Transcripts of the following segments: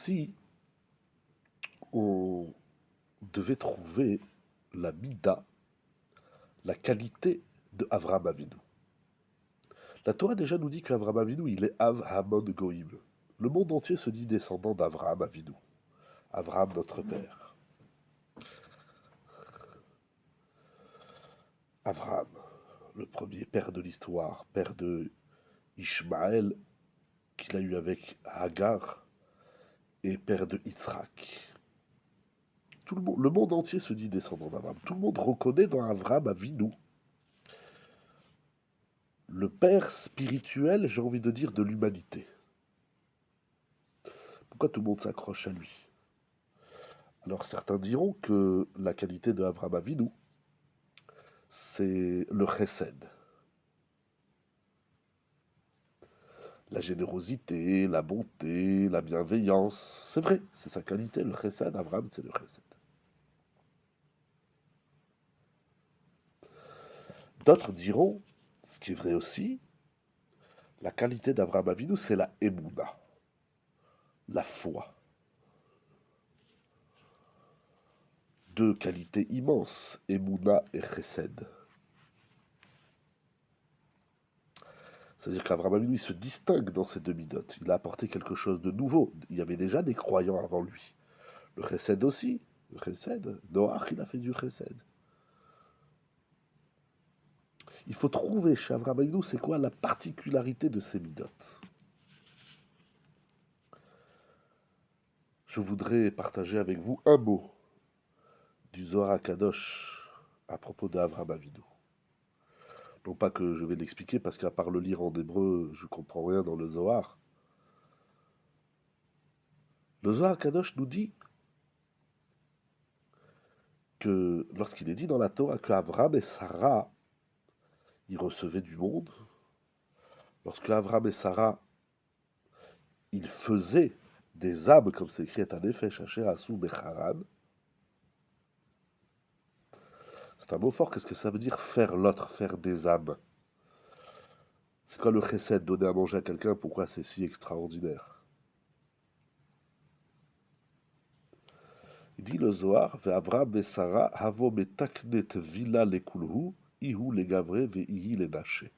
si on devait trouver la mida, la qualité de Avraham Avinu. La Torah déjà nous dit qu'Avraham Avinu, il est Av Hamon Goïm. Le monde entier se dit descendant d'Avraham Avinu. Avraham, notre père. Avraham, le premier père de l'histoire, père de Ishmaël, qu'il a eu avec Hagar, et père de Yitzhak. Le monde entier se dit descendant d'Avraham. Tout le monde reconnaît dans Avraham Avinu le père spirituel, j'ai envie de dire, de l'humanité. Pourquoi tout le monde s'accroche à lui? Alors certains diront que la qualité de Avraham Avinu, c'est le chesed. La générosité, la bonté, la bienveillance. C'est vrai, c'est sa qualité, le chesed. Avraham, c'est le chesed. D'autres diront, ce qui est vrai aussi, la qualité d'Avraham Avinu, c'est la émouna, la foi. Deux qualités immenses, émouna et chesed. C'est-à-dire qu'Avraham Avinu, il se distingue dans ces deux midotes. Il a apporté quelque chose de nouveau. Il y avait déjà des croyants avant lui. Le chesed aussi. Le chesed. Noach, il a fait du chesed. Il faut trouver chez Avraham Avinu, c'est quoi la particularité de ces midotes. Je voudrais partager avec vous un mot du Zohar HaKadosh à propos d'Avraham Avinu. Non pas que je vais l'expliquer, parce qu'à part le lire en hébreu, je ne comprends rien dans le Zohar. Le Zohar HaKadosh nous dit que lorsqu'il est dit dans la Torah qu'Avraham et Sarah, ils recevaient du monde, lorsque Avraham et Sarah, ils faisaient des âmes, comme c'est écrit à Nefesh, Asher Asu Becharan, c'est un mot fort, qu'est-ce que ça veut dire faire l'autre, faire des âmes? C'est quoi le chesed, donner à manger à quelqu'un, pourquoi c'est si extraordinaire? Il dit le Zohar, Ve'Avraham et Sarah, havo metaknet vila lekulhu, ihu legavre ve'ihi lenaché.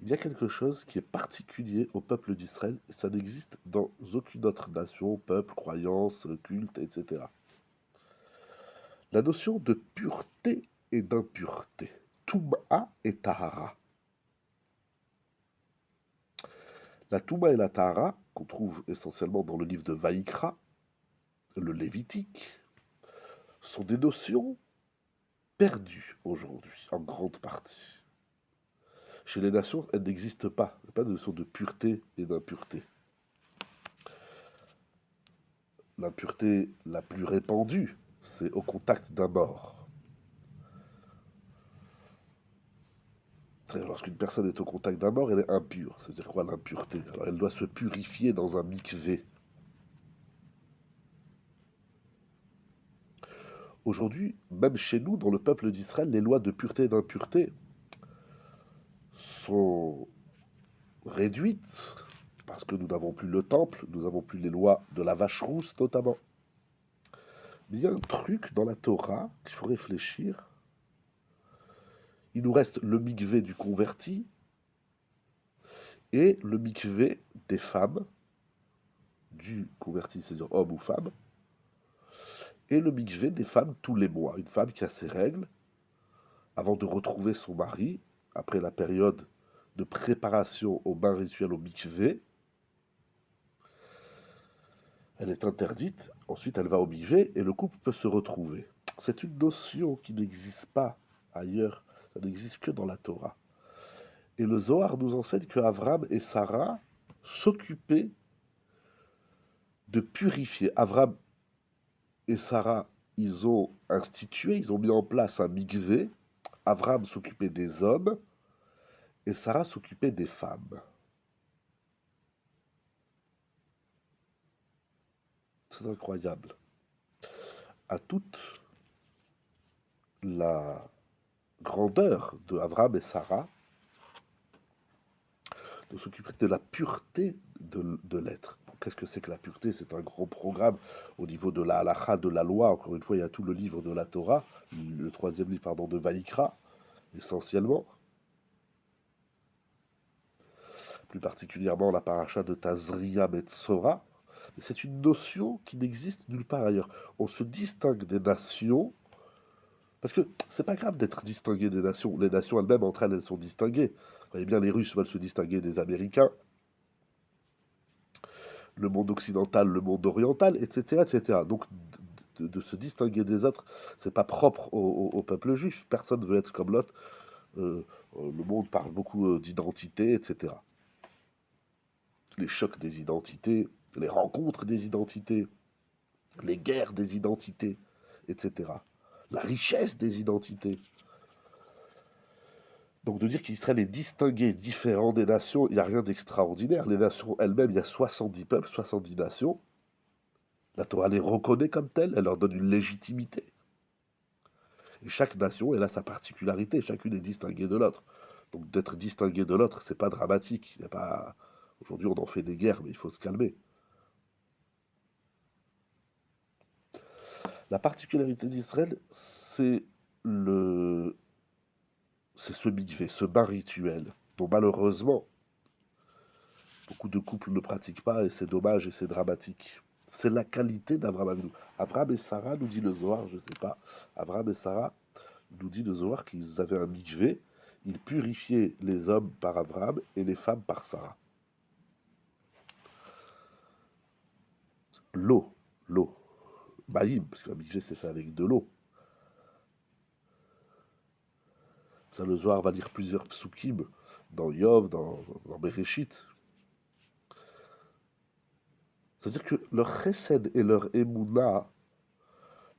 Il y a quelque chose qui est particulier au peuple d'Israël, et ça n'existe dans aucune autre nation, peuple, croyance, culte, etc. La notion de pureté et d'impureté. Touma et Tahara. La Touma et la Tahara, qu'on trouve essentiellement dans le livre de Vaïkra, le Lévitique, sont des notions perdues aujourd'hui, en grande partie. Chez les nations, elles n'existent pas. Il n'y a pas de notion de pureté et d'impureté. L'impureté la plus répandue, c'est au contact d'un mort. Lorsqu'une personne est au contact d'un mort, elle est impure. C'est-à-dire quoi l'impureté? Alors elle doit se purifier dans un mikvé. Aujourd'hui, même chez nous, dans le peuple d'Israël, les lois de pureté et d'impureté sont réduites parce que nous n'avons plus le temple, nous n'avons plus les lois de la vache rousse notamment. Mais il y a un truc dans la Torah qu'il faut réfléchir. Il nous reste le mikvé du converti et le mikvé des femmes, du converti, c'est-à-dire homme ou femme, et le mikvé des femmes tous les mois. Une femme qui a ses règles, avant de retrouver son mari, après la période de préparation au bain rituel au mikvé, elle est interdite, ensuite elle va au mikvé et le couple peut se retrouver. C'est une notion qui n'existe pas ailleurs, ça n'existe que dans la Torah. Et le Zohar nous enseigne que Avram et Sarah s'occupaient de purifier. Avram et Sarah, ils ont institué, ils ont mis en place un mikvé. Avram s'occupait des hommes et Sarah s'occupait des femmes. C'est incroyable. À toute la grandeur de Avram et Sarah, de s'occuper de la pureté de l'être. Qu'est-ce que c'est que la pureté? C'est un gros programme au niveau de la halakha, de la loi. Encore une fois, il y a tout le livre de la Torah, le troisième livre, pardon, de Vaïkra, essentiellement. Plus particulièrement la paracha de Tazria Metzora. C'est une notion qui n'existe nulle part ailleurs. On se distingue des nations, parce que c'est pas grave d'être distingué des nations. Les nations elles-mêmes, entre elles, elles sont distinguées. Vous voyez bien, les Russes veulent se distinguer des Américains, le monde occidental, le monde oriental, etc., etc. Donc, de se distinguer des autres, c'est pas propre au peuple juif. Personne ne veut être comme l'autre. Le monde parle beaucoup d'identité, etc. Les chocs des identités, les rencontres des identités, les guerres des identités, etc. La richesse des identités. Donc de dire qu'Israël est distingué, différent des nations, il n'y a rien d'extraordinaire. Les nations elles-mêmes, il y a 70 peuples, 70 nations. La Torah les reconnaît comme telles, elle leur donne une légitimité. Et chaque nation, elle a sa particularité, chacune est distinguée de l'autre. Donc d'être distingué de l'autre, c'est pas dramatique. Il y a pas... Aujourd'hui, on en fait des guerres, mais il faut se calmer. La particularité d'Israël, le... c'est ce mikvé, ce bain rituel, dont malheureusement, beaucoup de couples ne pratiquent pas, et c'est dommage et c'est dramatique. C'est la qualité d'Abraham Avinu. Abraham et Sarah, nous dit le Zohar, je ne sais pas, Abraham et Sarah, nous dit le Zohar qu'ils avaient un mikvé, ils purifiaient les hommes par Abraham et les femmes par Sarah. L'eau, Baïm, parce qu'un mikvé c'est fait avec de l'eau. Ça, le Zohar va lire plusieurs psukim dans Yov, dans Bereshit. C'est-à-dire que leur chesed et leur émouna,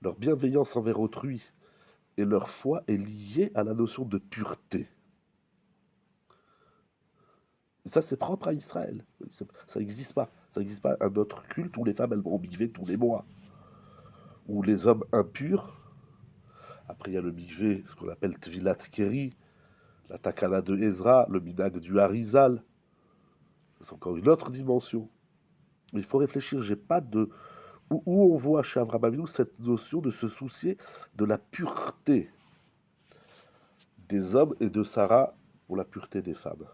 leur bienveillance envers autrui et leur foi est liée à la notion de pureté. Et ça, c'est propre à Israël. Ça n'existe pas. Ça n'existe pas un autre culte où les femmes, elles vont au mikvé tous les mois. Où les hommes impurs, après il y a le mikvé, ce qu'on appelle Tvilat Keri, la Takana de Ezra, le Midag du Harizal. C'est encore une autre dimension. Mais il faut réfléchir, j'ai pas de... Où on voit chez Avraham Avinu cette notion de se soucier de la pureté des hommes et de Sarah pour la pureté des femmes.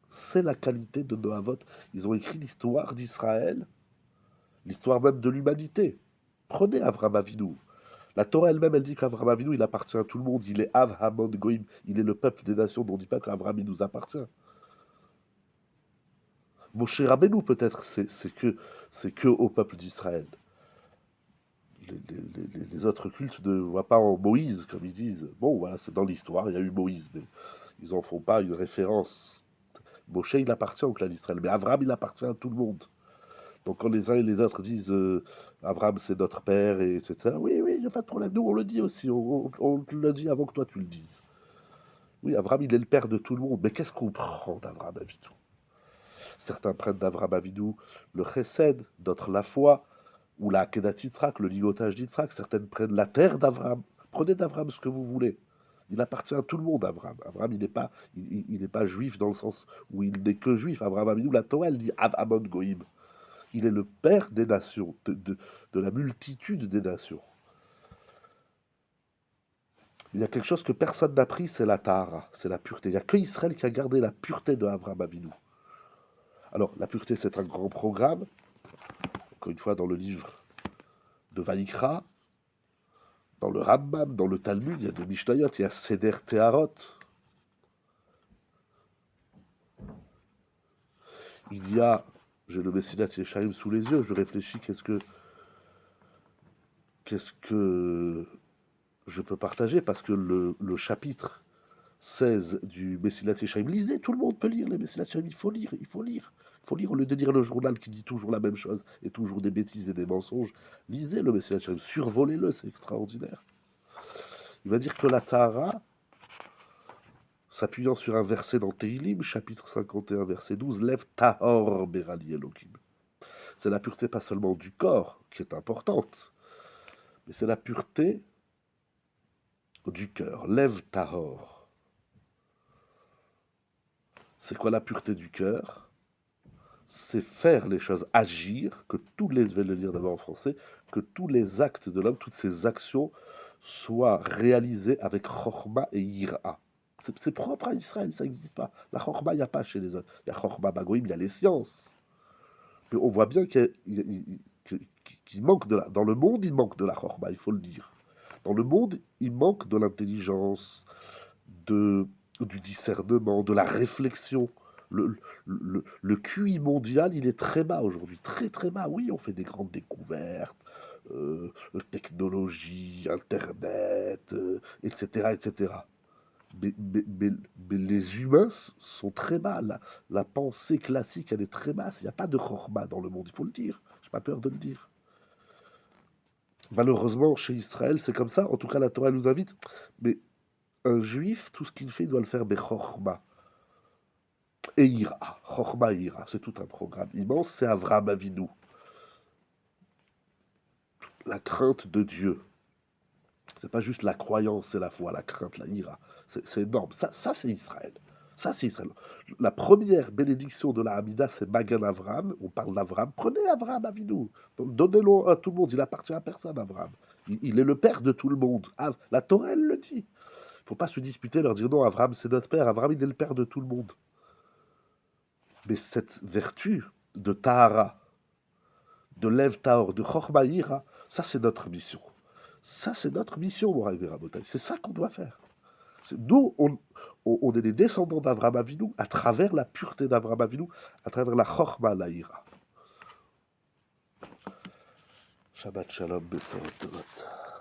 C'est la qualité de Noavot. Ils ont écrit l'histoire d'Israël, l'histoire même de l'humanité. Prenez Avraham Avinu. La Torah elle-même, elle dit qu'Avraham Avinu, il appartient à tout le monde. Il est Av Hamon Goïm. Il est le peuple des nations. On ne dit pas qu'Avraham, il nous appartient. Moshe Rabbeinu, peut-être, c'est que au peuple d'Israël. Les autres cultes ne voient pas en Moïse, comme ils disent. Bon, voilà, c'est dans l'histoire, il y a eu Moïse, mais ils n'en font pas une référence. Moshe, il appartient au clan d'Israël, mais Abraham, il appartient à tout le monde. Donc quand les uns et les autres disent Abraham, c'est notre père, et etc., oui, oui, il n'y a pas de problème. Nous, on le dit aussi, on te le dit avant que toi tu le dises. Oui, Abraham, il est le père de tout le monde, mais qu'est-ce qu'on prend d'Abraham Avidou? Certains prennent d'Abraham Avidou le chesed, d'autres la foi, ou la Kedat Yitzhak, le ligotage d'Yitzhak. Certaines prennent la terre d'Abraham. Prenez d'Abraham ce que vous voulez. Il appartient à tout le monde, Abraham. Abraham, il n'est pas juif dans le sens où il n'est que juif. Abraham Avinu, la Torah, elle dit Av Amon Goïm. Il est le père des nations, de la multitude des nations. Il y a quelque chose que personne n'a pris, c'est la Tahara, c'est la pureté. Il n'y a que Israël qui a gardé la pureté de Abraham Avinu. Alors, la pureté, c'est un grand programme. Encore une fois, dans le livre de Vaïkra, dans le Rambam, dans le Talmud, il y a des Mishnayot, il y a Seder Teharot. Il y a, j'ai le Messilat Yesharim sous les yeux, je réfléchis, qu'est-ce que je peux partager, parce que le chapitre 16 du Messilat Yesharim, lisez, tout le monde peut lire les Messilat Yesharim, il faut lire, il faut lire. Il faut lire, au lieu de lire le journal qui dit toujours la même chose et toujours des bêtises et des mensonges, lisez le Messilat Yesharim, survolez-le, c'est extraordinaire. Il va dire que la Tahara, s'appuyant sur un verset dans Teilim, chapitre 51, verset 12, lève Tahor Berali Elohim. C'est la pureté pas seulement du corps, qui est importante, mais c'est la pureté du cœur. Lève Tahor. C'est quoi la pureté du cœur? c'est faire les choses, agir, que tous les, je vais le dire d'abord en français, que tous les actes de l'homme, toutes ses actions soient réalisées avec chorma et yira. C'est propre à Israël, ça n'existe pas. La chorma, il n'y a pas chez les autres. Il y a chorma bagoïm, il y a les sciences. Mais on voit bien qu'il manque de la... Dans le monde, il manque de la chorma, il faut le dire. Dans le monde, il manque de l'intelligence, de, du discernement, de la réflexion. Le QI mondial, il est très bas aujourd'hui, très très bas. Oui, on fait des grandes découvertes, technologie, Internet, etc., etc. Mais les humains sont très bas. La pensée classique, elle est très basse. Il n'y a pas de chorma dans le monde, il faut le dire. Je n'ai pas peur de le dire. Malheureusement, chez Israël, c'est comme ça. En tout cas, la Torah nous invite. Mais un juif, tout ce qu'il fait, il doit le faire bechorma. Et ira. Chorma et ira. C'est tout un programme immense. C'est Avraham Avinu. La crainte de Dieu. C'est pas juste la croyance, c'est la foi, la crainte, la ira. C'est énorme. Ça c'est Israël. Ça, c'est Israël. La première bénédiction de la Hamida, c'est Magan Avraham. On parle d'Avraham. Prenez Avraham Avinu. Donnez-le à tout le monde. Il appartient à personne, Avraham. Il est le père de tout le monde. La Torah, elle le dit. Il ne faut pas se disputer, leur dire non, Avraham, c'est notre père. Avraham, il est le père de tout le monde. Mais cette vertu de Tahara, de Lev Tahor, de Chorma Ira, ça, c'est notre mission. Ça, c'est notre mission, Moraï Rabotai. C'est ça qu'on doit faire. Nous, on est les descendants d'Avraham Avinu à travers la pureté d'Avraham Avinu, à travers la Chorma, la Ira. Shabbat Shalom, Bessorot Tovot.